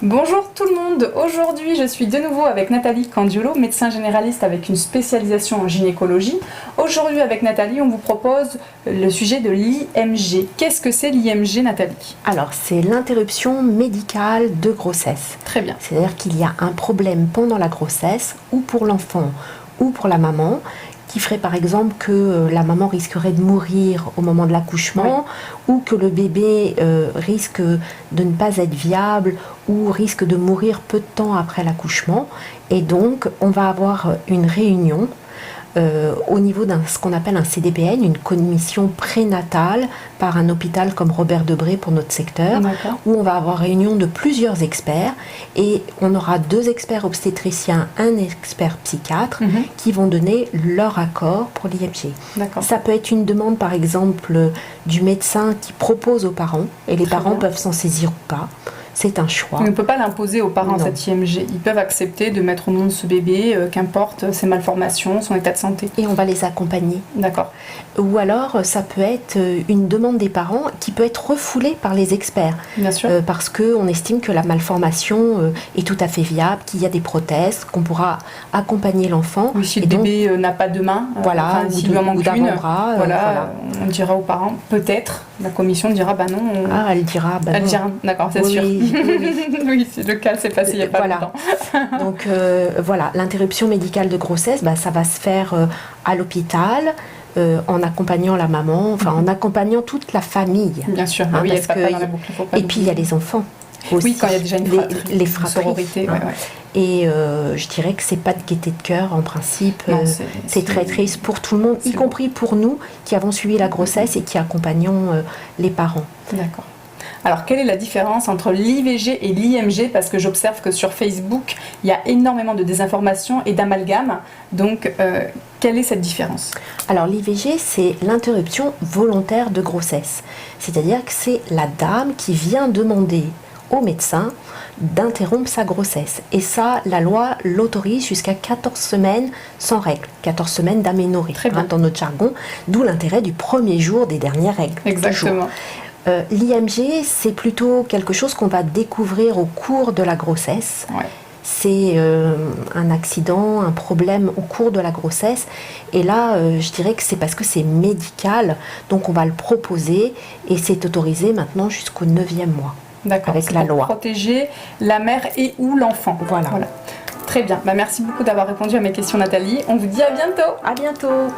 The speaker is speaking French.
Bonjour tout le monde, aujourd'hui je suis de nouveau avec Nathalie Candiolo, médecin généraliste avec une spécialisation en gynécologie. Aujourd'hui avec Nathalie on vous propose le sujet de l'IMG. Qu'est-ce que c'est l'IMG, Nathalie? Alors c'est l'interruption médicale de grossesse. Très bien. C'est-à-dire qu'il y a un problème pendant la grossesse ou pour l'enfant ou pour la maman qui ferait par exemple que la maman risquerait de mourir au moment de l'accouchement, ou que le bébé risque de ne pas être viable ou risque de mourir peu de temps après l'accouchement. Et donc on va avoir une réunion au niveau d'un ce qu'on appelle un CDPN, une commission prénatale par un hôpital comme Robert Debré pour notre secteur, où on va avoir réunion de plusieurs experts et on aura 2 experts obstétriciens, un expert psychiatre qui vont donner leur accord pour l'IMG. Ça peut être une demande par exemple du médecin qui propose aux parents et les parents peuvent s'en saisir ou pas. C'est un choix. On ne peut pas l'imposer aux parents, cette IMG. Ils peuvent accepter de mettre au monde ce bébé, qu'importe ses malformations, son état de santé. Et on va les accompagner. D'accord. Ou alors, ça peut être une demande des parents qui peut être refoulée par les experts. Bien sûr. Parce qu'on estime que la malformation est tout à fait viable, qu'il y a des prothèses, qu'on pourra accompagner l'enfant. Oui, si le bébé n'a pas de main, s'il lui en manque une, on dira aux parents, peut-être, la commission dira, bah non. Elle dira, bah non. Elle dira, d'accord, c'est sûr. Oui, c'est le cas, c'est passé il n'y a pas longtemps. Donc voilà, l'interruption médicale de grossesse, ça va se faire à l'hôpital, en accompagnant la maman, en accompagnant toute la famille. Bien sûr, oui, parce que et puis il y a les enfants aussi. Oui, quand il y a déjà une fratrie, les fratries. Sororité, Et je dirais que c'est pas de gaieté de cœur en principe. C'est très triste pour tout le monde, y compris pour nous qui avons suivi la grossesse et qui accompagnons les parents. D'accord. Alors, quelle est la différence entre l'IVG et l'IMG? Parce que j'observe que sur Facebook, il y a énormément de désinformation et d'amalgame. Donc, quelle est cette différence? Alors, l'IVG, c'est l'interruption volontaire de grossesse. C'est-à-dire que c'est la dame qui vient demander au médecin d'interrompre sa grossesse. Et ça, la loi l'autorise jusqu'à 14 semaines sans règles. 14 semaines d'aménorrhée, dans notre jargon. D'où l'intérêt du premier jour des dernières règles. Exactement. L'IMG, c'est plutôt quelque chose qu'on va découvrir au cours de la grossesse. C'est un accident, un problème au cours de la grossesse. Et là, je dirais que c'est parce que c'est médical. Donc on va le proposer et c'est autorisé maintenant jusqu'au 9e mois. D'accord, avec la loi. Pour protéger la mère et ou l'enfant. Voilà. Très bien. Merci beaucoup d'avoir répondu à mes questions, Nathalie. On vous dit à bientôt. À bientôt.